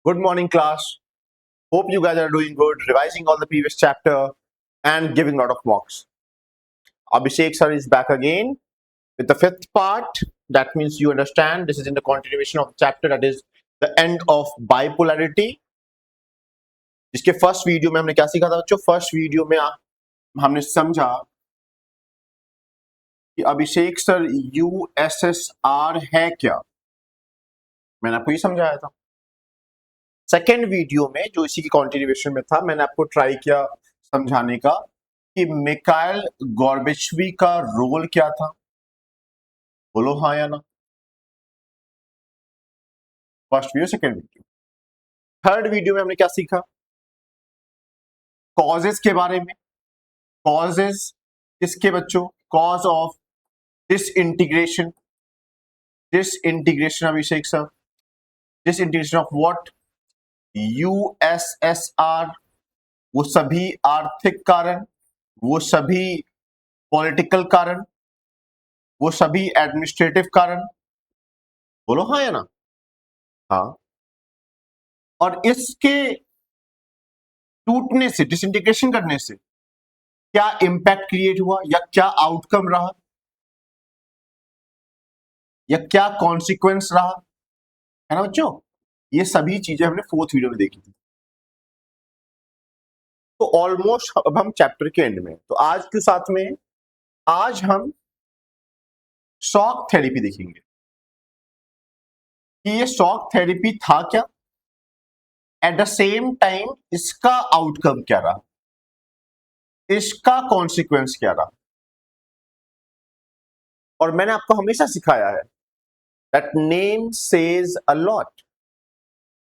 Good morning, class. Hope you guys are doing good, revising all the previous chapter and giving a lot of mocks. Abhishek sir is back again with the fifth part. That means you understand this is in the continuation of the chapter, that is the end of bipolarity. जिसके first video में हमने क्या सीखा था बच्चों? First video में हमने समझा कि अभिषेक सर यूएसएसआर है क्या, मैंने आपको ये समझाया था। सेकेंड वीडियो में जो इसी की कॉन्टिन्यूएशन में था, मैंने आपको ट्राई किया समझाने का कि मिखाइल गॉर्बेचवी का रोल क्या था। बोलो हाँ या ना। First video, second video. Third video में हमने क्या सीखा? कॉजेस के बारे में। कॉजेस किसके बच्चों? Cause of disintegration. Disintegration Abhishek sir, disintegration of what? USSR. वो सभी आर्थिक कारण, वो सभी पॉलिटिकल कारण, वो सभी एडमिनिस्ट्रेटिव कारण। बोलो हाँ या ना। हाँ। और इसके टूटने से, डिसइंटीग्रेशन करने से क्या इंपैक्ट क्रिएट हुआ या क्या आउटकम रहा या क्या कॉन्सिक्वेंस रहा, है ना बच्चों? ये सभी चीजें हमने फोर्थ वीडियो में देखी थी। तो ऑलमोस्ट अब हम चैप्टर के एंड में हैं। तो आज के साथ में आज हम शॉक थेरेपी देखेंगे कि ये शॉक थेरेपी था क्या, एट द सेम टाइम इसका आउटकम क्या रहा, इसका कॉन्सिक्वेंस क्या रहा। और मैंने आपको हमेशा सिखाया है that name says a lot,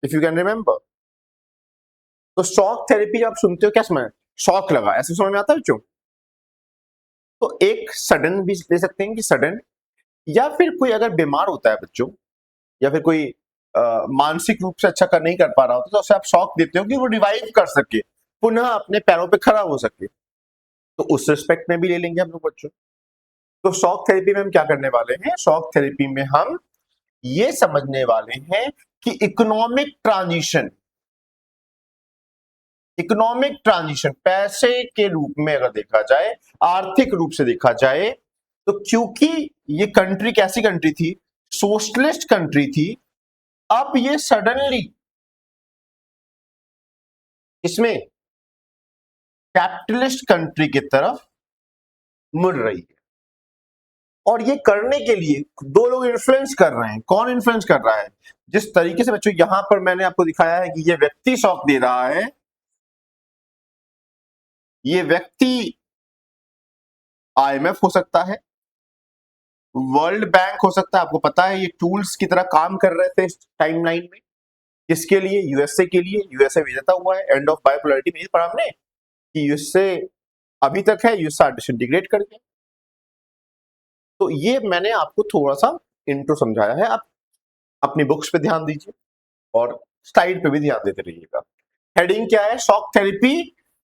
if you can remember. तो शॉक थेरेपी जब आप सुनते हो क्या समझ, शॉक लगा ऐसे समझ में आता है बच्चों? तो एक सडन भी ले सकते हैं कि सडन, या फिर कोई अगर बीमार होता है बच्चों, या फिर कोई मानसिक रूप से अच्छा नहीं कर पा रहा होता, तो उसे आप शॉक देते हो कि वो रिवाइव कर सके, पुनः अपने पैरों पे खड़ा हो सके। तो उस रिस्पेक्ट में भी ले लेंगे हम लोग बच्चों। तो शॉक थेरेपी में हम क्या करने वाले हैं? शॉक थेरेपी में हम ये समझने वाले हैं कि इकोनॉमिक ट्रांजिशन पैसे के रूप में अगर देखा जाए, आर्थिक रूप से देखा जाए, तो क्योंकि ये कंट्री कैसी कंट्री थी? सोशलिस्ट कंट्री थी। अब ये सडनली इसमें कैपिटलिस्ट कंट्री की तरफ मुड़ रही है। और ये करने के लिए दो लोग इन्फ्लुएंस कर रहे हैं। कौन इन्फ्लुएंस कर रहा है? जिस तरीके से बच्चों यहां पर मैंने आपको दिखाया है कि ये व्यक्ति शॉक दे रहा है, ये व्यक्ति आईएमएफ हो सकता है, वर्ल्ड बैंक हो सकता है। आपको पता है ये टूल्स की तरह काम कर रहे थे इस टाइमलाइन में। किसके लिए? यूएसए के लिए। यूएसए विजेता हुआ है। एंड ऑफ बायोपोलैरिटी में पढ़ा हमने कि यूएसए अभी तक है, यूएसए डिसइंटीग्रेट कर गया। तो ये मैंने आपको थोड़ा सा इंट्रो समझाया है। आप अपनी बुक्स पे ध्यान दीजिए और स्लाइड पे भी ध्यान देते रहिएगा। हेडिंग क्या है? Shock therapy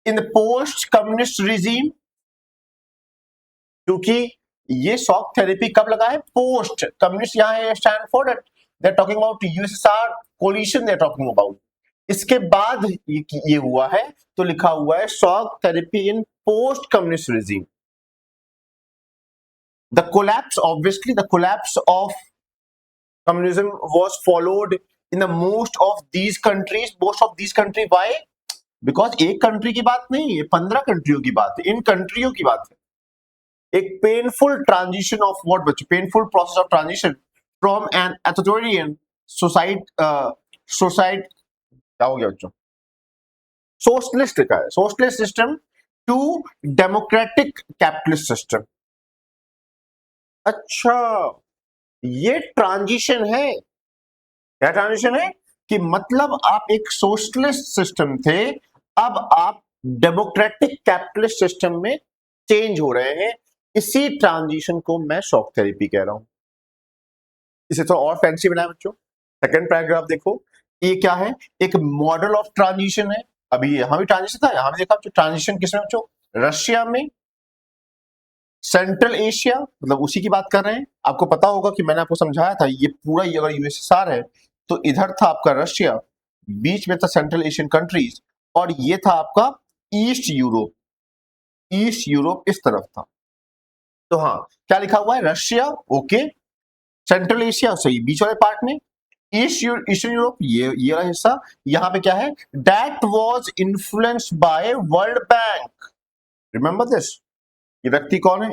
in the post communist regime. क्योंकि ये शॉक थेरेपी कब लगा है? Post communist. यहां stand for that they are talking about USSR coalition, they are talking about. इसके बाद ये हुआ है, तो लिखा हुआ है shock therapy in post communist regime. The collapse, obviously, the collapse of communism was followed in the most of these countries. Most of these countries, why? Because एक कंट्री की बात नहीं है, 15 कंट्रियों की बात है, इन कंट्रियों की बात है। एक पेनफुल ट्रांजिशन ऑफ व्हाट बच्चों? Painful process of transition from an authoritarian society क्या हो गया बच्चों? सोशलिस्ट लिखा है, socialist system to democratic capitalist system. अच्छा, ये ट्रांजिशन है। क्या ट्रांजिशन है? कि मतलब आप एक सोशलिस्ट सिस्टम थे, अब आप डेमोक्रेटिक कैपिटलिस्ट सिस्टम में चेंज हो रहे हैं। इसी ट्रांजिशन को मैं शॉक थेरेपी कह रहा हूं। इसे तो और फैंसी बनाया बच्चों। सेकंड पैराग्राफ देखो, ये क्या है? एक मॉडल ऑफ ट्रांजिशन है। अभी यहां भी ट्रांजिशन था, यहां भी देखा ट्रांजिशन किसमें बच्चों? रशिया में, सेंट्रल एशिया, मतलब उसी की बात कर रहे हैं। आपको पता होगा कि मैंने आपको समझाया था, ये पूरा अगर यूएसएसआर है तो इधर था आपका रशिया, बीच में था सेंट्रल एशियन कंट्रीज, और ये था आपका ईस्ट यूरोप। ईस्ट यूरोप इस तरफ था। तो हाँ, क्या लिखा हुआ है, रशिया, ओके, सेंट्रल एशिया सही बीच वाले पार्ट में, ईस्टर्न यूरोप ये वाला हिस्सा, यहाँ पे क्या है, that was influenced by world bank. Remember this. ये व्यक्ति कौन है,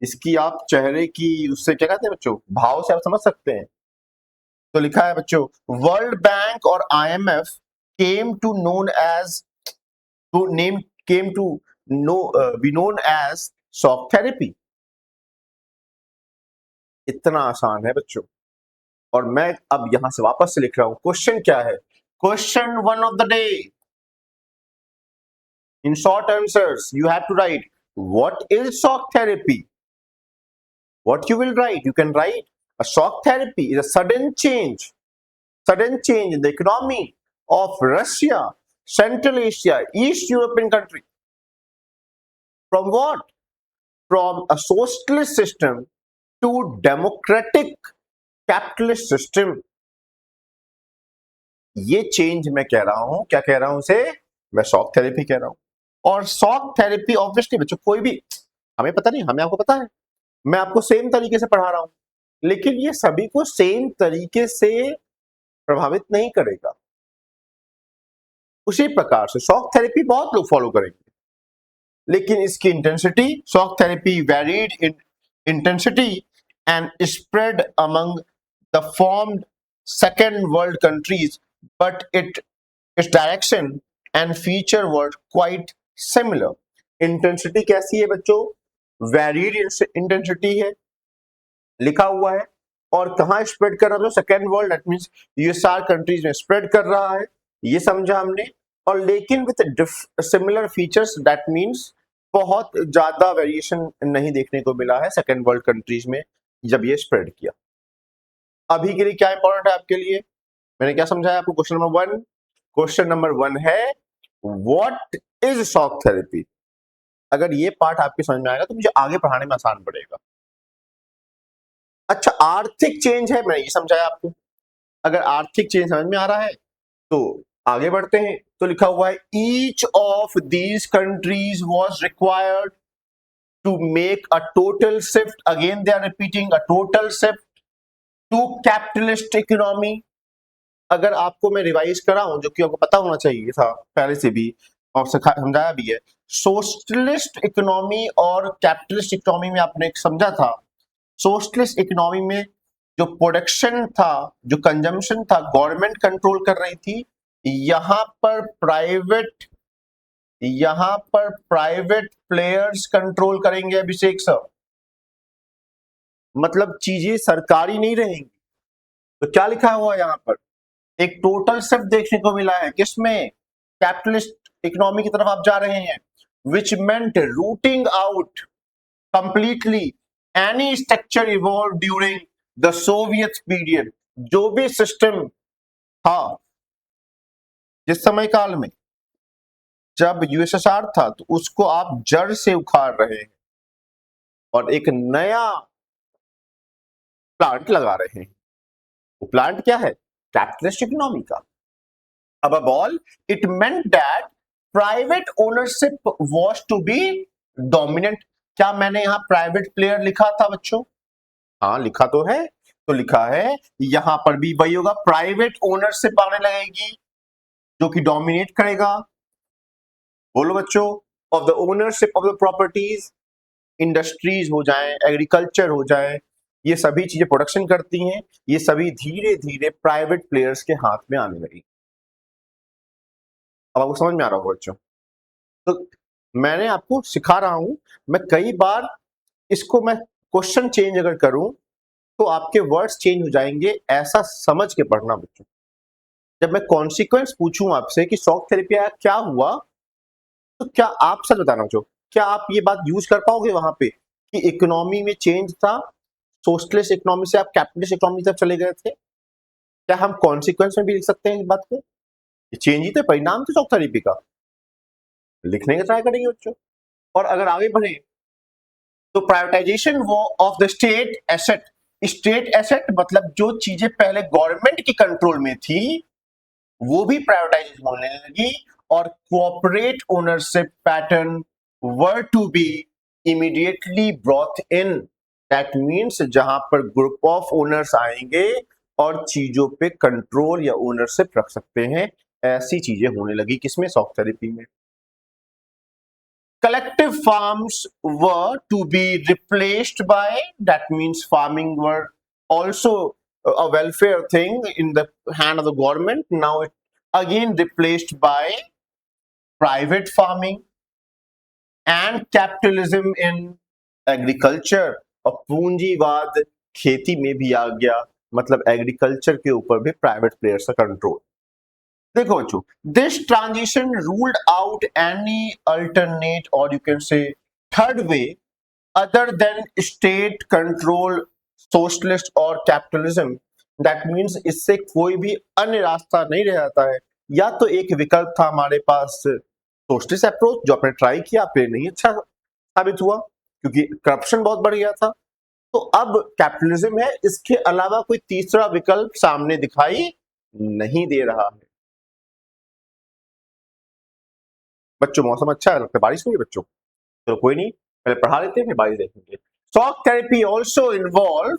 इसकी आप चेहरे की उससे क्या कहते हैं बच्चों, भाव से आप समझ सकते हैं। तो लिखा है बच्चों, वर्ल्ड बैंक और IMF came to known as to name came to know be known as shock therapy. इतना आसान है बच्चों। और मैं अब यहां से वापस से लिख रहा हूं, क्वेश्चन क्या है, question one of the day, in short answers you have to write what is shock therapy. What you will write, you can write a shock therapy is a sudden change in the economy of Russia, Central Asia, East European country, from what, from a socialist system to democratic capitalist system. ये change मैं कह रहा हूं, क्या कह रहा हूं उसे, मैं शॉक थेरेपी कह रहा हूं। और शॉक थेरेपी ऑब्वियसली बच्चों कोई भी, हमें पता नहीं, हमें आपको पता है, मैं आपको सेम तरीके से पढ़ा रहा हूं, लेकिन ये सभी को सेम तरीके से प्रभावित नहीं करेगा। उसी प्रकार से शॉक थेरेपी बहुत लोग फॉलो करेंगे, लेकिन इसकी intensity, shock therapy varied in intensity and spread among the formed second world countries, but its direction and feature were quite similar. Intensity कैसी है बच्चों, वेरीड इंटेंसिटी है, लिखा हुआ है, और कहां स्प्रेड कर रहा है, second world, that means USR countries में स्प्रेड कर रहा है, ये समझा हमने। और लेकिन with similar features, that means बहुत ज्यादा वेरिएशन नहीं देखने को मिला है सेकेंड वर्ल्ड कंट्रीज में जब ये स्प्रेड किया। अभी के लिए क्या इंपॉर्टेंट है आपके लिए, मैंने क्या समझाया आपको, question number one, question number one है व्हाट इज शॉक थेरेपी। अगर ये पार्ट आपके समझ में आएगा तो मुझे आगे पढ़ाने में आसान पड़ेगा। अच्छा, आर्थिक चेंज है, मैंने ये समझाया आपको। अगर आर्थिक चेंज समझ में आ रहा है तो आगे बढ़ते हैं। तो लिखा हुआ है each of these countries was required to make a total shift, again they are repeating, a total shift to capitalist economy. अगर आपको मैं रिवाइज कराऊं, जो कि आपको पता होना चाहिए था पहले से भी और समझाया भी है, सोशलिस्ट इकोनॉमी और कैपिटलिस्ट इकोनॉमी में आपने एक समझा था, सोशलिस्ट इकोनॉमी में जो प्रोडक्शन था, जो कंजम्पशन था, गवर्नमेंट कंट्रोल कर रही थी, यहां पर प्राइवेट प्लेयर्स कंट्रोल करेंगे अभिषेक सर, मतलब चीजें सरकारी नहीं रहेंगी। तो क्या लिखा हुआ है यहां पर, एक टोटल शिफ्ट देखने को मिला है, किसमें, कैपिटलिस्ट इकोनॉमी की तरफ आप जा रहे हैं, which meant rooting out completely any structure evolve during the Soviet period. जो भी सिस्टम था जिस समय काल में जब यूएसएसआर था, तो उसको आप जड़ से उखाड़ रहे हैं और एक नया प्लांट लगा रहे हैं। वो प्लांट क्या है, कैपिटलिस्ट इकोनॉमी का। Above all, it meant that private ownership was to be dominant। क्या मैंने यहां प्राइवेट प्लेयर लिखा था बच्चों, हाँ लिखा तो है। तो लिखा है यहां पर भी वही होगा, प्राइवेट ओनरशिप आने लगेगी जो कि डोमिनेट करेगा, बोलो बच्चों, of the ownership of the properties, industries हो जाए, एग्रीकल्चर हो जाए, ये सभी चीजें प्रोडक्शन करती हैं, ये सभी धीरे धीरे प्राइवेट प्लेयर्स के हाथ में आने लगी। अब आपको समझ में आ रहा होगा बच्चों। तो मैंने आपको सिखा रहा हूं, मैं कई बार इसको मैं क्वेश्चन चेंज अगर करूं तो आपके वर्ड्स चेंज हो जाएंगे, ऐसा समझ के पढ़ना बच्चों। जब मैं कॉन्सिक्वेंस पूछूं आपसे कि शॉक थेरेपी आया क्या हुआ, तो क्या आप सच बताना बच्चों, क्या आप ये बात यूज कर पाओगे वहां पे कि इकोनॉमी में चेंज था, सोशलिस्ट इकोनॉमी से आप कैपिटलिस्ट इकोनॉमी तक चले गए थे? क्या हम कॉन्सिक्वेंस में भी लिख सकते हैं इस बात को, चेंज ही तो परिणाम थे शॉक थेरेपी का? लिखने का ट्राई करेंगे बच्चों। और अगर आगे बढ़े तो प्राइवेटाइजेशन वो of the state asset, state asset मतलब जो चीजें पहले गवर्नमेंट के कंट्रोल में थी वो भी प्राइवेटाइज होने लगी और corporate ownership pattern were to be immediately brought in. That means जहां पर ग्रुप ऑफ ओनर्स आएंगे और चीजों पे कंट्रोल या ओनरशिप रख सकते हैं, ऐसी चीजें होने लगी किसमें, शॉक थेरेपी में। Collective farms were to be replaced by, that means farming were also a welfare thing in the hand of the government. Now it again replaced by private farming and capitalism in agriculture, और पूंजीवाद खेती में भी आ गया, मतलब agriculture के ऊपर भी प्राइवेट प्लेयर्स का कंट्रोल। देखो बच्चों, this transition ruled out any alternate और you can say third way other than state control socialist और कैपिटलिज्म। दैट मीन्स इससे कोई भी अन्य रास्ता नहीं रह जाता है, या तो एक विकल्प था हमारे पास सोशलिस्ट अप्रोच जो आपने ट्राई किया, फिर नहीं अच्छा साबित हुआ क्योंकि करप्शन बहुत बढ़ गया था, तो अब कैपिटलिज्म है, इसके अलावा कोई तीसरा विकल्प सामने दिखाई नहीं दे रहा है। बच्चों मौसम अच्छा है, लगता है बारिश हुई है बच्चों, तो कोई नहीं, पहले पढ़ा लेते हैं फिर बारिश देखेंगे। Shock therapy also involve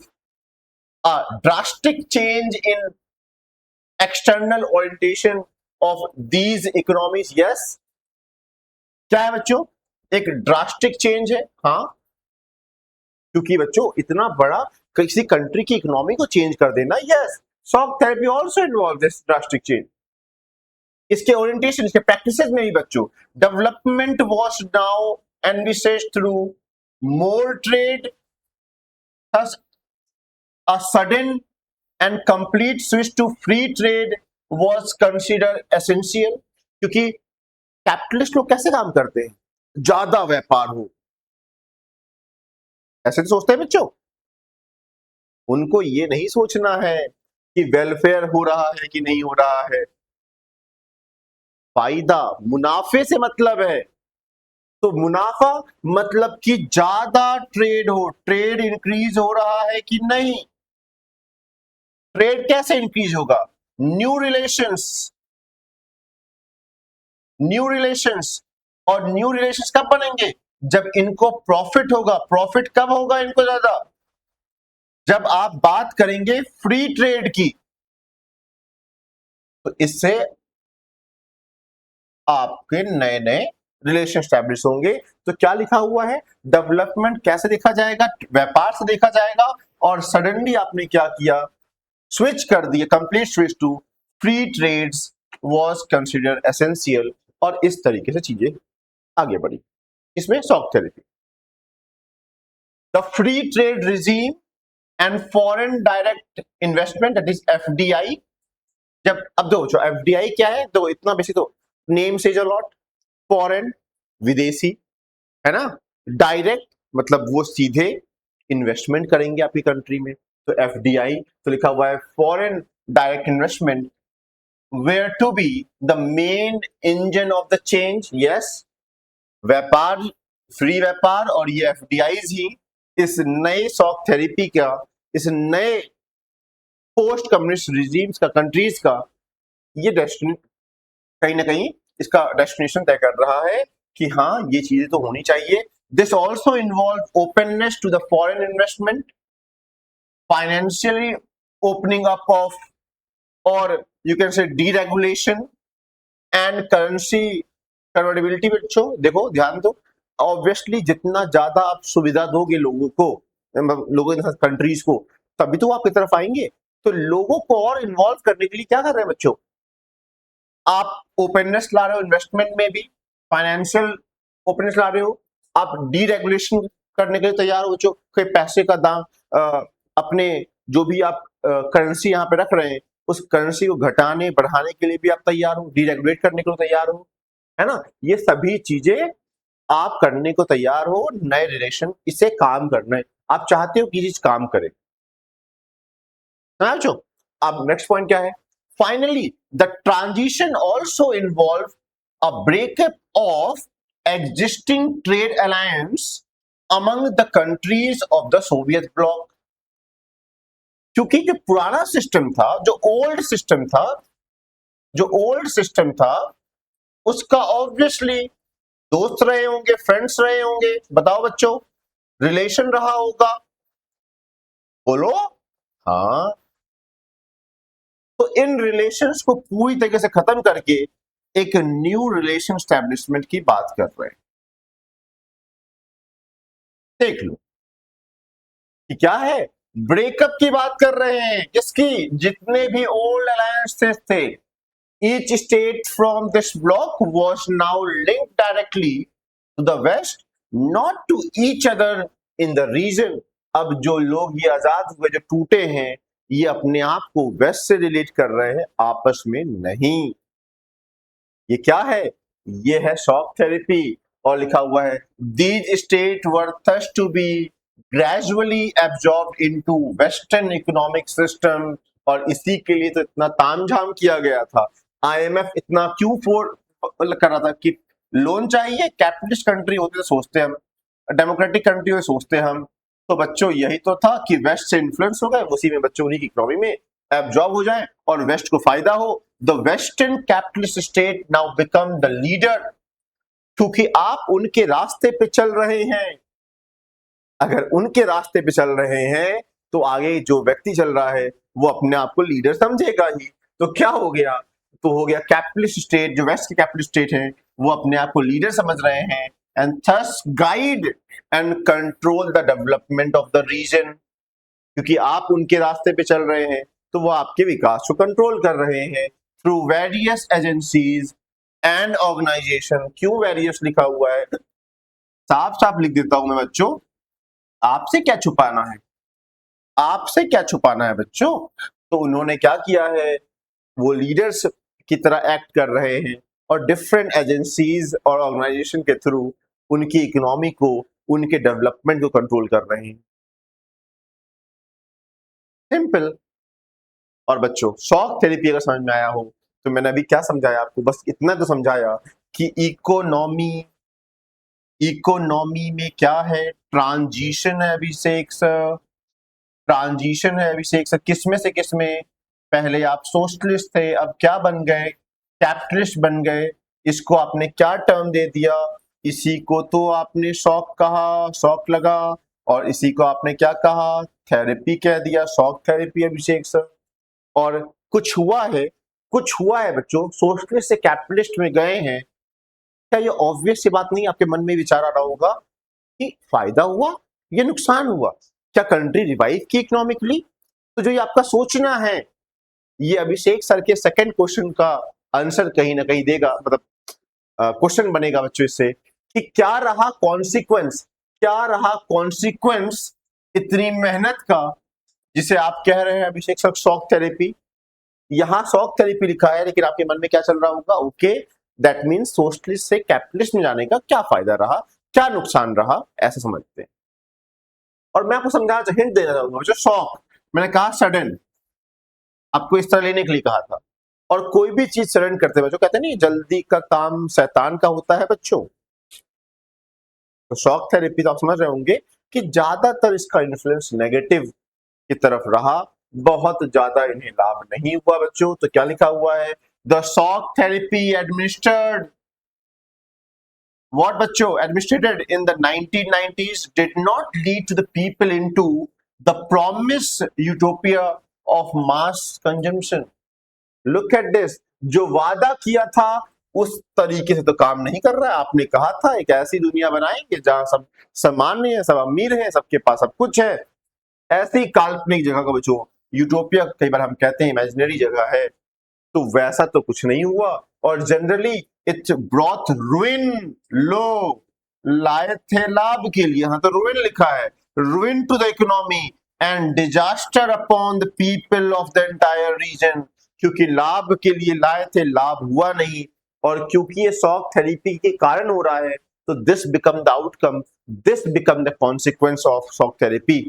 a drastic change in external orientation of these economies. Yes, क्या है बच्चों, एक ड्रास्टिक चेंज है, हाँ, क्योंकि बच्चों इतना बड़ा किसी कंट्री की इकोनॉमी को चेंज कर देना, yes, shock therapy also involve this drastic change. इसके ओरिएंटेशन, इसके प्रैक्टिसेस में भी बच्चों, development was now envisaged through more trade, thus a sudden and complete switch to free trade was considered essential। क्योंकि capitalist लोग कैसे काम करते हैं, ज्यादा व्यापार हो, ऐसे तो सोचते हैं बच्चों। उनको ये नहीं सोचना है कि वेलफेयर हो रहा है कि नहीं हो रहा है, फायदा मुनाफे से मतलब है, तो मुनाफा मतलब कि ज्यादा ट्रेड हो, ट्रेड इंक्रीज हो रहा है कि नहीं। ट्रेड कैसे इंक्रीज होगा, न्यू रिलेशंस, और न्यू रिलेशंस कब बनेंगे, जब इनको प्रॉफिट होगा। प्रॉफिट कब होगा इनको ज्यादा, जब आप बात करेंगे फ्री ट्रेड की, तो इससे आपके नए नए रिलेशन स्टैब्लिश होंगे। तो क्या लिखा हुआ है, डेवलपमेंट कैसे देखा जाएगा, व्यापार से देखा जाएगा, और सडनली आपने क्या किया, स्विच कर दिया, complete switch to free trades was considered essential, और इस तरीके से चीजें आगे बढ़ी। इसमें shock therapy, the free trade regime and foreign direct investment, that is FDI. जब अब दो जो एफडीआई क्या है, तो इतना बेसिक तो नेम से जो लॉट, फॉरेन विदेशी है ना, डायरेक्ट मतलब वो सीधे इन्वेस्टमेंट करेंगे आपकी कंट्री में, तो एफडीआई, तो लिखा हुआ है foreign direct investment were to be the main engine of the change. Yes, व्यापार, फ्री व्यापार और ये एफडीआईज ही इस नए शॉक थेरेपी का, इस नए पोस्ट कम्युनिस्ट रिजीम्स का, कंट्रीज का ये डेस्टिनी, कहीं ना कहीं इसका डेस्टिनेशन तय कर रहा है कि हाँ ये चीजें तो होनी चाहिए। This also involve openness to the foreign investment, financially opening up of, और you can say deregulation and currency convertibility. बच्चों देखो ध्यान दो, ऑब्वियसली जितना ज्यादा आप सुविधा दोगे लोगों को, लोगों के साथ कंट्रीज को, तभी तो आपकी तरफ आएंगे। तो लोगों को और इन्वॉल्व करने के लिए क्या कर रहे हैं बच्चों, आप ओपननेस ला रहे हो इन्वेस्टमेंट में भी, फाइनेंशियल ओपननेस ला रहे हो, आप डीरेगुलेशन करने के लिए तैयार हो बच्चों, कोई पैसे का दाम अपने जो भी आप करेंसी यहाँ पे रख रहे हैं उस करेंसी को घटाने बढ़ाने के लिए भी आप तैयार हो, डीरेगुलेट करने के लिए तैयार हो, है ना। ये सभी चीजें आप करने को तैयार हो, नए रिलेशन, इसे काम करना है, आप चाहते हो कि चीज काम करे। बच्चों अब नेक्स्ट पॉइंट क्या है, finally the transition also involved a breakup of existing trade alliance among the countries of the Soviet bloc। क्योंकि जो पुराना सिस्टम था, जो ओल्ड सिस्टम था, जो ओल्ड सिस्टम था उसका ऑब्वियसली दोस्त रहे होंगे, फ्रेंड्स रहे होंगे, बताओ बच्चों, रिलेशन रहा होगा, बोलो। हाँ, तो इन रिलेशंस को पूरी तरीके से खत्म करके एक न्यू रिलेशन स्टैब्लिशमेंट की बात कर रहे हैं। देख लो कि क्या है, ब्रेकअप की बात कर रहे हैं। किसकी? जितने भी ओल्ड अलायंसेस थे, each state from this block was now linked directly to the west, not to each other in the region. अब जो लोग ये आजाद हुए, जो टूटे हैं, ये अपने आप को वेस्ट से रिलेट कर रहे हैं, आपस में नहीं। ये क्या है? ये है शॉक थेरेपी। और लिखा हुआ है these state were thus to be gradually absorb into western economic system. और इसी के लिए तो इतना तामझाम किया गया था। आईएमएफ इतना क्यों कर रहा था कि लोन चाहिए, कैपिटलिस्ट कंट्री होते तो सोचते हम, डेमोक्रेटिक कंट्री होते सोचते हम। तो बच्चों यही तो था कि वेस्ट से इन्फ्लुएंस हो गए, उसी में बच्चों उन्हीं की इकोनॉमी में एब्जॉर्ब हो जाए और वेस्ट को फायदा हो। The western capitalist state now become the leader, क्योंकि आप उनके रास्ते पे चल रहे हैं। अगर उनके रास्ते पे चल रहे हैं तो आगे जो व्यक्ति चल रहा है वो अपने आप को लीडर समझेगा ही। तो क्या हो गया? तो हो गया कैपिटलिस्ट स्टेट, जो वेस्ट के कैपिटलिस्ट स्टेट हैं, वो अपने आप को लीडर समझ रहे हैं and thus guide and control the development of the region. क्योंकि आप उनके रास्ते पे चल रहे हैं तो वो आपके विकास को कंट्रोल कर रहे हैं through various agencies and organisation. क्यों वेरियस लिखा हुआ है? साफ साफ लिख देता हूं मैं बच्चों, आपसे क्या छुपाना है, आपसे क्या छुपाना है बच्चों। तो उन्होंने क्या किया है, वो लीडर्स की तरह एक्ट कर रहे हैं और डिफरेंट एजेंसीज और ऑर्गेनाइजेशन के थ्रू उनकी इकोनॉमी को, उनके डेवलपमेंट को कंट्रोल कर रहे हैं। सिंपल। और बच्चों शॉक थेरेपी अगर समझ में आया हो तो मैंने अभी क्या समझाया आपको, बस इतना तो समझाया कि इकोनॉमी, इकोनॉमी में क्या है, ट्रांजिशन है अभिषेक सर, ट्रांजिशन है अभिषेक सर। किसमें से किसमें? पहले आप सोशलिस्ट थे, अब क्या बन गए? कैपिटलिस्ट बन गए। इसको आपने क्या टर्म दे दिया? इसी को तो आपने शॉक कहा, शॉक लगा। और इसी को आपने क्या कहा? थेरेपी कह दिया, शॉक थेरेपी अभिषेक सर। और कुछ हुआ है, कुछ हुआ है बच्चों, सोशलिस्ट से कैपिटलिस्ट में गए हैं। क्या ये ऑब्वियस सी बात नहीं आपके मन में विचार आ रहा होगा कि फायदा हुआ या नुकसान हुआ? क्या कंट्री रिवाइव की इकोनॉमिकली? तो जो ये आपका सोचना है, ये अभिषेक सर के सेकंड क्वेश्चन का आंसर कहीं ना कहीं देगा, मतलब क्वेश्चन बनेगा बच्चों इससे कि क्या रहा कॉन्सिक्वेंस, क्या रहा कॉन्सिक्वेंस इतनी मेहनत का, जिसे आप कह रहे हैं अभिषेक सर शॉक थेरेपी। यहां शॉक थेरेपी लिखा है लेकिन आपके मन में क्या चल रहा होगा? ओके, दैट मीन्स सोशलिस्ट से कैपिटलिस्ट में जाने का क्या फायदा रहा, क्या नुकसान रहा, ऐसा समझते हैं। और मैं आपको समझा, हिंट देना चाहूंगा जो शॉक, मैंने कहा सडन, आपको इस तरह लेने के लिए कहा था। और कोई भी चीज सडन करते बच्चों, कहते नहीं जल्दी का काम शैतान का होता है बच्चों। तो शॉक थेरेपी तो आप समझ रहे होंगे कि ज्यादातर इसका इन्फ्लुएंस नेगेटिव की तरफ रहा, बहुत ज्यादा इन्हें लाभ नहीं हुआ बच्चों। तो क्या लिखा हुआ है? The shock therapy administered what बच्चों administrated in the 1990s did not lead to the people into the promised utopia of mass consumption. Look at this, जो वादा किया था उस तरीके से तो काम नहीं कर रहा है। आपने कहा था एक ऐसी दुनिया बनाएंगे जहां सब सामान्य है, सब अमीर है, सबके पास सब कुछ है। ऐसी काल्पनिक जगह का बच्चों, यूटोपिया कई बार हम कहते हैं इमेजिनरी जगह है, तो वैसा तो कुछ नहीं हुआ। और जनरली इट ब्रॉट रुइन, लो लाए थे लाभ के लिए, हाँ तो रुइन लिखा है, ruin to the economy and disaster upon the people of the entire region. क्योंकि लाभ के लिए लाए थे, लाभ हुआ नहीं। और क्योंकि ये शॉक थेरेपी के कारण हो रहा है तो this become the outcome, this become the consequence of shock therapy.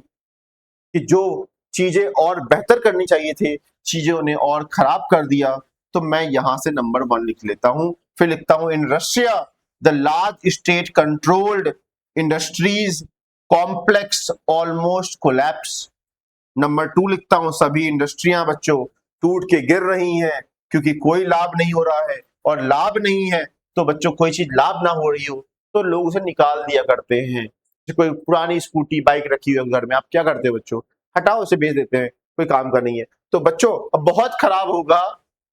कि जो चीजें और बेहतर करनी चाहिए थी, चीजों ने और खराब कर दिया। तो मैं यहां से नंबर 1 लिख लेता हूं, फिर लिखता हूं in Russia the large state controlled industries complex almost collapse. Number 2 लिखता हूं सभी इंडस्ट्रियां बच्चों टूट के गिर रही हैं, क्योंकि कोई लाभ नहीं हो रहा है, और लाभ नहीं है तो बच्चों कोई चीज लाभ ना हो रही हो तो लोग उसे निकाल दिया करते हैं। कोई पुरानी स्कूटी बाइक रखी हुई है घर में, आप क्या करते हो बच्चों, हटाओ उसे, बेच देते हैं, कोई काम का नहीं है। तो बच्चों अब बहुत खराब होगा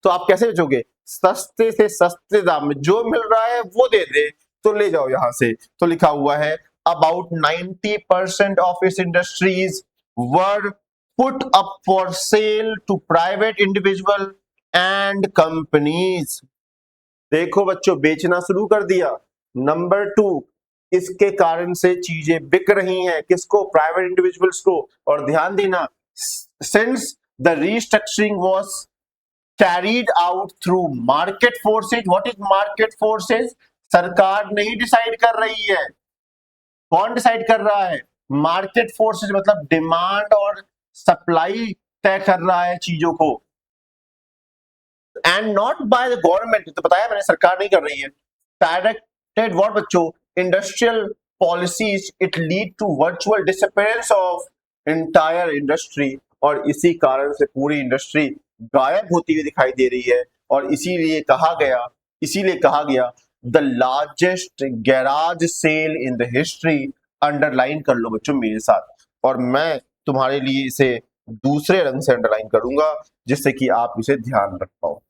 तो आप कैसे बेचोगे, सस्ते से सस्ते दाम में जो मिल रहा है वो दे दे तो ले जाओ यहां से। तो लिखा हुआ है about 90% of its industries were put up for sale to private individual and companies। देखो बच्चों बेचना शुरू कर दिया। नंबर 2, इसके कारण से चीजें बिक रही हैं, किसको, प्राइवेट इंडिविजुअल्स को। और ध्यान देना, since the restructuring was carried out through market forces। what is market forces? सरकार नहीं डिसाइड कर रही है, कौन डिसाइड कर रहा है, मार्केट फोर्सेस, मतलब डिमांड और सप्लाई तय कर रहा है चीजों को, and not by the government. तो बताया मैंने, सरकार नहीं कर रही है। डायरेक्टेड व्हाट बच्चों, industrial policies, it lead to virtual disappearance of entire industry. और इसी कारण से पूरी इंडस्ट्री गायब होती हुई दिखाई दे रही है। और इसीलिए कहा गया the largest garage sale in the history. Underline कर लो बच्चों मेरे साथ, और मैं तुम्हारे लिए इसे दूसरे रंग से अंडरलाइन करूंगा जिससे कि आप इसे ध्यान रख पाओ।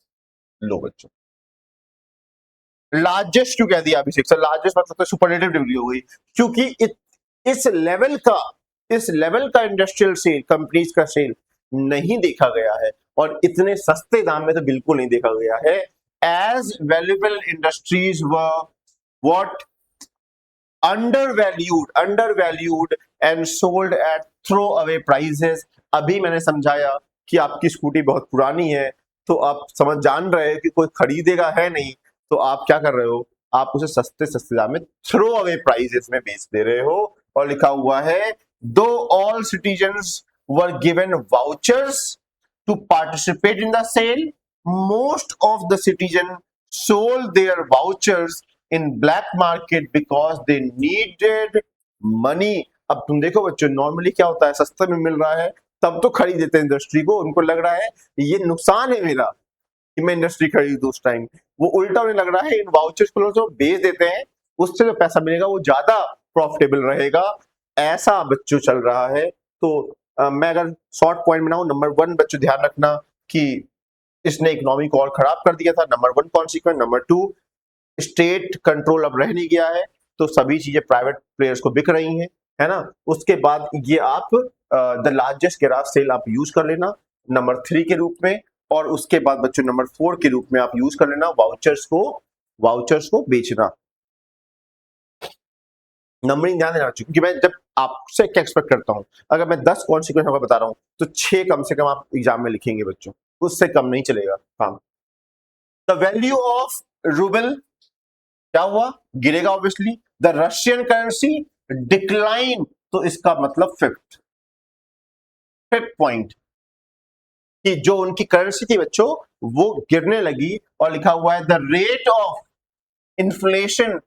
लो बच्चों, लार्जेस्ट क्यों कह दिया अभिषेक सर, लार्जेस्ट मतलब तो सुपरलेटिव डिग्री हो गई, क्योंकि इस लेवल का इंडस्ट्रियल सेल, कंपनीज का सेल नहीं देखा गया है, और इतने सस्ते दाम में तो बिल्कुल नहीं देखा गया है। As valuable industries were what undervalued and sold at throwaway prices। अभी मैंने समझाया कि आपकी स्कूटी बहुत पुरानी है तो आप जान रहे हैं कि कोई खरीदेगा है नहीं, तो आप क्या कर रहे हो, आप उसे सस्ते दाम में थ्रो अवे प्राइसेस में बेच दे रहे हो। और लिखा हुआ है though all citizens were given vouchers to participate in the sale, most of the citizen sold their vouchers in black market because they needed money। अब तुम देखो बच्चों, नॉर्मली क्या होता है, सस्ते में मिल रहा है तब तो खरीद देते हैं इंडस्ट्री को, उनको लग रहा है ये नुकसान है मेरा कि मैं इंडस्ट्री खरीदूं उस टाइम, वो उल्टा उन्हें लग रहा है इन वाउचर्स को जो बेच देते हैं उससे जो पैसा मिलेगा वो ज्यादा प्रॉफिटेबल रहेगा, ऐसा बच्चों चल रहा है। तो मैं अगर शॉर्ट पॉइंट बनाऊं, नंबर 1 बच्चों ध्यान रखना कि इसने इकोनॉमी को और खराब कर दिया था, number 1 consequence. Number 2, state control अब रह नहीं गया है तो सभी चीजें प्राइवेट प्लेयर्स को बिक रही हैं, है ना। उसके बाद ये आप द लार्जेस्ट गैराज सेल आप यूज कर लेना नंबर 3 के रूप में, और उसके बाद बच्चों नंबर 4 के रूप में आप यूज कर लेना वाउचर्स को बेचना। नंबरिंग ध्यान देना, क्योंकि मैं जब आपसे क्या एक्सपेक्ट करता हूं, अगर मैं 10 कॉन्सिक्वेंस आपको बता रहा हूं तो 6 कम से कम आप एग्जाम में लिखेंगे बच्चों, उससे कम नहीं चलेगा काम। द वैल्यू ऑफ रूबल क्या हुआ, गिरेगा obviously. The Russian currency decline, तो इसका मतलब फिफ्थ पॉइंट कि जो उनकी करेंसी थी बच्चों वो गिरने लगी। और लिखा हुआ है the rate of inflation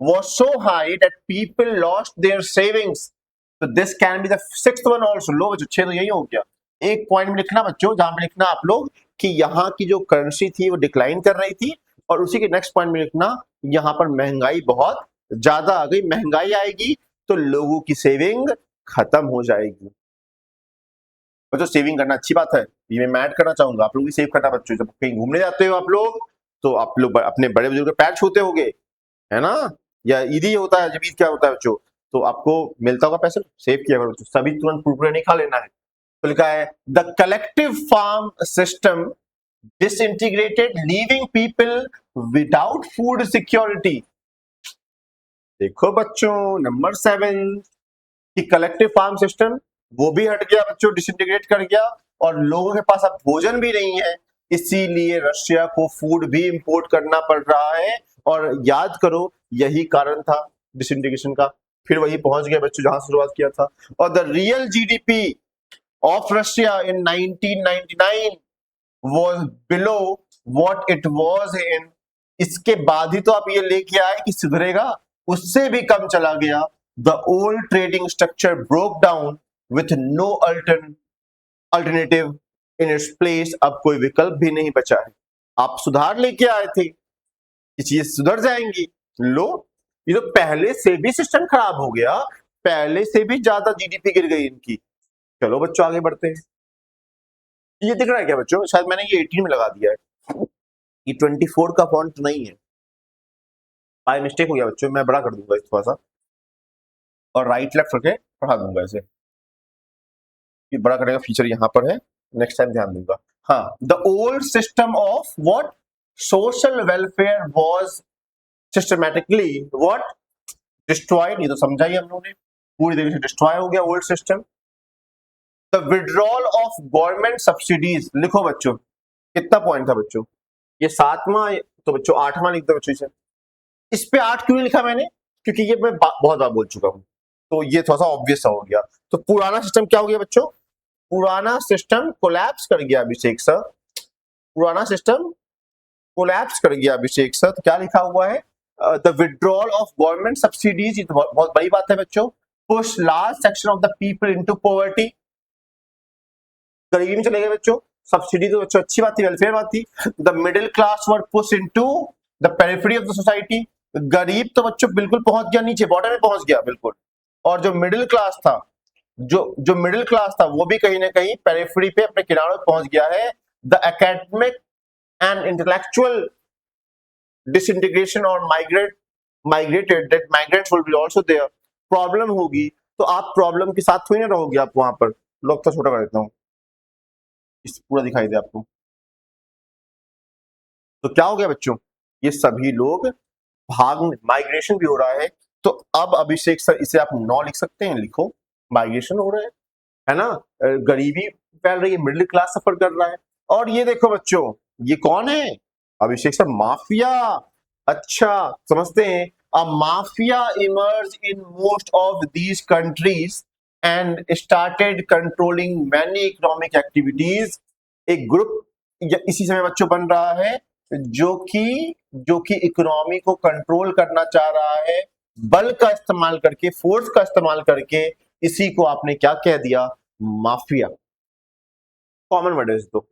was so high that people lost their savings। so this can be the sixth one also। लो बच्चों 6 तो यही हो गया। एक पॉइंट में लिखना बच्चों, जहां पे लिखना आप लोग कि यहाँ की जो करेंसी थी वो डिक्लाइन कर रही थी, और उसी के नेक्स्ट पॉइंट में लिखना यहाँ पर महंगाई बहुत ज्यादा आ गई, महंगाई आएगी तो लोगों की सेविंग खत्म हो जाएगी। बच्चों सेविंग करना अच्छी बात है, ये मैं ऐड करना चाहूंगा, आप लोग भी सेव करना बच्चों। जब कहीं घूमने जाते हो आप लोग तो आप लोग अपने बड़े बुजुर्ग के पैर छूते होगे, है ना, या ईद ही होता है, जब ईद क्या होता है बच्चों तो आपको मिलता होगा पैसे, सेव किया करो, सभी तुरंत कुरकुरे नहीं खा लेना है। तो लिखा है the collective farm system disintegrated leaving people without food security. देखो बच्चों नंबर 7 कि कलेक्टिव फार्म सिस्टम वो भी हट गया बच्चों, डिसइंटीग्रेट कर गया, और लोगों के पास अब भोजन भी नहीं है, इसीलिए रशिया को फूड भी इंपोर्ट करना पड़ रहा है। और याद करो यही कारण था डिसइंटीग्रेशन का, फिर वही पहुंच गया बच्चों जहां शुरुआत किया था। और the real GDP of Russia in 1999 was below what it was in। इसके बाद ही तो आप ये लेके आए कि सुधरेगा, उससे भी कम चला गया। The old trading structure broke down with no alternative in its place. अब कोई विकल्प भी नहीं बचा है। आप सुधार लेके आए थे कि चीजें सुधर जाएंगी, लो ये तो पहले से भी सिस्टम खराब हो गया, पहले से भी ज्यादा जीडीपी गिर गई इनकी। चलो बच्चों आगे बढ़ते हैं। ये दिख रहा है क्या बच्चों? शायद मैंने ये 18 में लगा दिया है, ये 24 का फॉन्ट नहीं है, बाय मिस्टेक हो गया बच्चों, मैं बड़ा कर दूंगा इस थोड़ा सा और राइट लेफ्ट करके पढ़ा दूंगा इसे। ये बड़ा करने का फीचर यहाँ पर है, नेक्स्ट टाइम ध्यान दूंगा। हाँ, the old system of what social welfare was systematically what destroyed. ये तो समझा ही हम लोगों ने, पूरी तरीके से डिस्ट्रॉय हो गया old system. The withdrawal of government subsidies, लिखो बच्चों कितना पॉइंट था बच्चों, ये 7वां, तो बच्चों 8वां लिख दो बच्चों इसे। इस पे 8 क्यों नहीं लिखा मैंने? क्योंकि ये मैं बहुत बार बोल चुका हूं, तो ये थोड़ा सा ऑब्वियस हो गया। तो पुराना सिस्टम क्या हो गया बच्चों? पुराना सिस्टम कोलैप्स कर गया अभिषेक सर, पुराना सिस्टम कोलैप्स कर गया अभिषेक सर। तो क्या लिखा हुआ है? The withdrawal of government subsidies, ये तो बहुत बड़ी बात है बच्चों। Push large section of the people into poverty, गरीबी में चले गए बच्चों। सब्सिडी तो बच्चों अच्छी बात थी, वेलफेयर बात थी। The middle class were push into the periphery of the society, गरीब तो बच्चों बिल्कुल पहुंच गया नीचे, बॉर्डर में पहुंच गया बिल्कुल, और जो मिडिल क्लास था, जो मिडिल क्लास था वो भी कहीं ना कहीं पेरिफेरी पे अपने किनारों पे पहुंच गया है। The academic and intellectual disintegration और migrated, that migrants will be also there. Problem होगी तो आप प्रॉब्लम के साथ थोड़ी ना रहोगे आप वहां पर। लोग तो छोटा कर देता हूं, इस पूरा दिखाई दे आपको। तो क्या हो गया बच्चों, ये सभी लोग भाग, माइग्रेशन भी हो रहा है। तो अब अभिषेक सर इसे आप 9 लिख सकते हैं, लिखो माइग्रेशन हो रहा है ना, गरीबी फैल रही है, मिडिल क्लास सफर कर रहा है। और ये देखो बच्चों, ये कौन है? अभिषेक सर माफिया। अच्छा समझते हैं। A mafia emerge in most of these countries and started controlling many economic activities. एक ग्रुप इसी समय बच्चों बन रहा है जो कि इकोनॉमी को कंट्रोल करना चाह रहा है, बल का इस्तेमाल करके, फोर्स का इस्तेमाल करके। इसी को आपने क्या कह दिया? माफिया। कॉमन वर्ड है तो।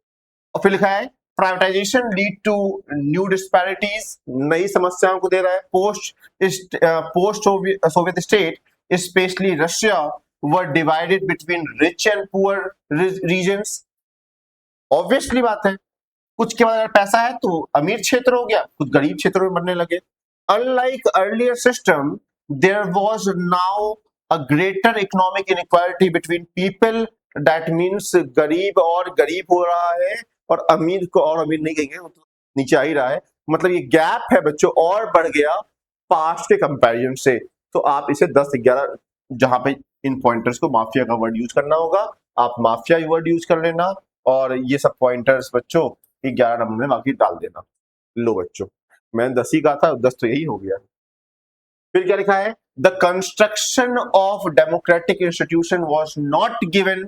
और फिर लिखा है privatisation lead to new disparities, नई समस्याओं को दे रहा है। Post Soviet state specially Russia were divided between rich and poor regions. Obviously बात है, कुछ के बाद अगर पैसा है तो अमीर क्षेत्र हो गया, कुछ गरीब क्षेत्रों में बनने लगे। Unlike earlier system there was now a greater economic inequality between people, that means गरीब और गरीब हो रहा है और अमीर को और अमीर नहीं कहेंगे, तो नीचे आ ही रहा है। मतलब ये गैप है बच्चों और बढ़ गया पास्ट के कंपैरिजन से। तो आप इसे 10-11 जहां पे इन पॉइंटर्स को माफिया का वर्ड यूज करना होगा, आप माफिया वर्ड यूज कर लेना, और ये सब पॉइंटर्स बच्चों 11 नंबर में बाकी डाल देना। लो बच्चों, मैंने 10 ही कहा था, 10 तो यही हो गया। फिर क्या लिखा है? The construction of democratic institution was not given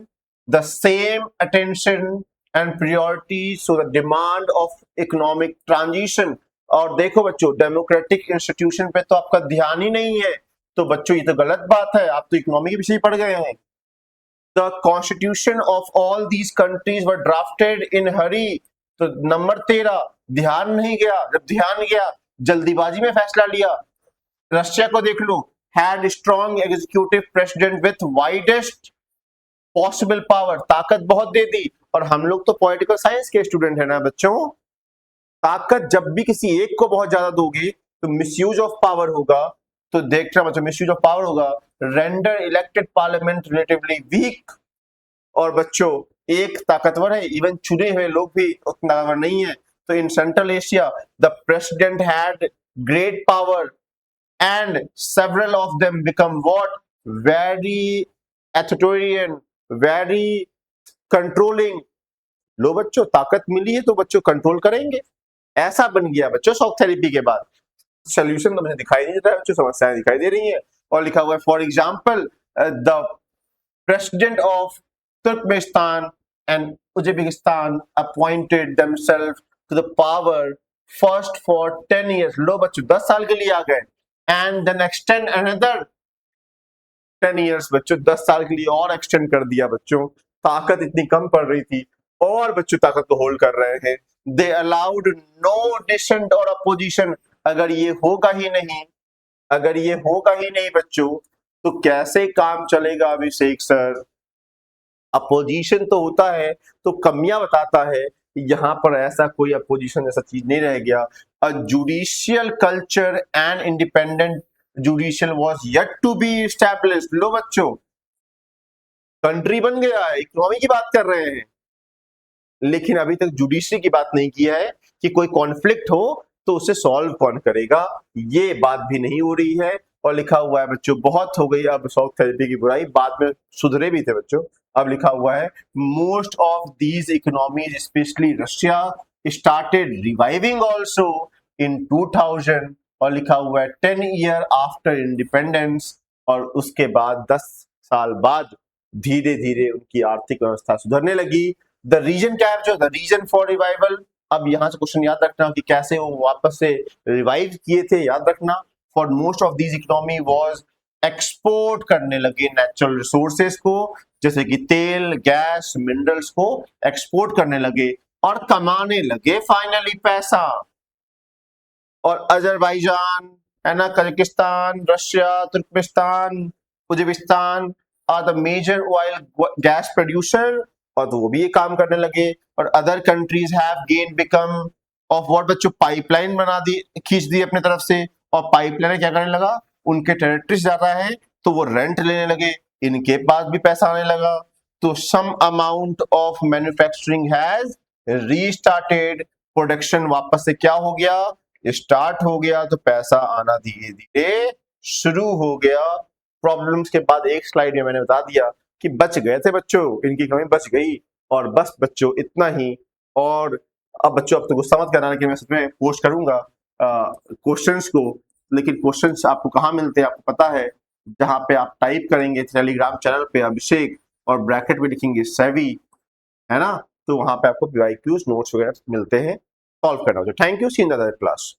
the same attention and priority so the demand of economic transition. और देखो बच्चों, डेमोक्रेटिक इंस्टीट्यूशन पे तो आपका ध्यान ही नहीं है, तो बच्चों ये तो गलत बात है, आप तो इकोनॉमी के पीछे ही पड़ गए हैं। The constitution of all these countries were drafted in hurry। तो नंबर 13, ध्यान नहीं गया, जब ध्यान गया जल्दीबाजी में फैसला लिया। रशिया को देख लो, had strong executive president with widest possible power, ताकत बहुत दे दी। और हम लोग तो पॉलिटिकल साइंस के स्टूडेंट है ना बच्चों, ताकत जब भी किसी एक को बहुत ज्यादा दोगे तो मिसयूज ऑफ पावर होगा। तो देखना बच्चों, मिसयूज ऑफ पावर होगा, render elected parliament relatively weak. और बच्चों एक ताकतवर है, इवन चुने हुए लोग भी उतना ताकतवर नहीं है। तो in Central Asia the president had great power and several of them become what very authoritarian, very controlling. लो बच्चों, ताकत मिली है तो बच्चों कंट्रोल करेंगे, ऐसा बन गया बच्चों शॉक थेरेपी के बाद। सोल्यूशन तो मुझे दिखाई नहीं देता बच्चों, समस्याएं दिखाई दे रही है। और लिखा हुआ है for example the president of Turkmenistan and Uzbekistan appointed themselves to the power first for 10 years। लो बच्चों 10 साल के लिए आ गए, and then extend another 10 years। बच्चों 10 साल के लिए और एक्सटेंड कर दिया बच्चों, ताकत इतनी कम पड़ रही थी। और बच्चों ताकत को होल्ड कर रहे हैं। दे अलाउड नो डिसेंट और अपोजिशन। अगर ये होगा ही नहीं, अगर ये होगा ही नहीं बच्चों, तो कैसे काम चलेगा अभिषेक सर? अपोजिशन तो होता है तो कमियां बताता है, यहाँ पर ऐसा कोई अपोजिशन जैसा चीज नहीं रह गया। A judicial culture and independent judicial was yet to be established. लो बच्चों, कंट्री बन गया है, इकोनॉमी की बात कर रहे हैं, लेकिन अभी तक जुडिशरी की बात नहीं किया है कि कोई कॉन्फ्लिक्ट हो तो उसे सॉल्व कौन करेगा, ये बात भी नहीं हो रही है। और लिखा हुआ है बच्चों, बहुत हो गई अब शॉक थेरेपी की बुराई, बाद में सुधरे भी थे बच्चों। अब लिखा हुआ है most of these economies specially Russia started reviving also in 2000। और लिखा हुआ है 10 ईयर आफ्टर इंडिपेंडेंस, और उसके बाद 10 साल बाद धीरे धीरे उनकी आर्थिक व्यवस्था सुधरने लगी। द रीजन क्या है जो द रीजन फॉर रिवाइवल? अब यहां से क्वेश्चन याद रखना कि कैसे वो वापस से रिवाइव किए थे, याद रखना। For most of these economy was export करने लगे नेचुरल रिसोर्सेज को, जैसे कि तेल, गैस, मिनरल्स को एक्सपोर्ट करने लगे और कमाने लगे फाइनली पैसा। और अजरबैजान है ना, Kazakhstan, Russia, Turkmenistan, Uzbekistan are the major oil gas producer, और तो वो भी ये काम करने लगे। और other countries have gain become of what बच्चों, पाइपलाइन बना दी, खींच दी अपने तरफ से। और पाइपलाइन क्या करने लगा, उनके टेरिटरीज ज्यादा है तो वो रेंट लेने लगे, इनके पास भी पैसा आने लगा। तो some amount of manufacturing has restarted, production वापस से क्या हो गया, स्टार्ट हो गया, तो पैसा आना धीरे धीरे शुरू हो गया। प्रॉब्लम्स के बाद एक स्लाइड में मैंने बता दिया कि बच गए थे बच्चों, इनकी कमी बच गई। और बस बच्चों इतना ही। और अब बच्चों, अब तो गुस्सा मत करना कि मैं सच में पोस्ट करूंगा क्वेश्चंस को, लेकिन क्वेश्चंस आपको कहाँ मिलते हैं आपको पता है, जहां पे आप टाइप करेंगे टेलीग्राम चैनल पे अभिषेक और ब्रैकेट में लिखेंगे सेवी, है ना, तो वहां पे आपको पीवाईक्यूज नोट्स वगैरह मिलते हैं, सॉल्व करना हो। Thank you, see in the other class.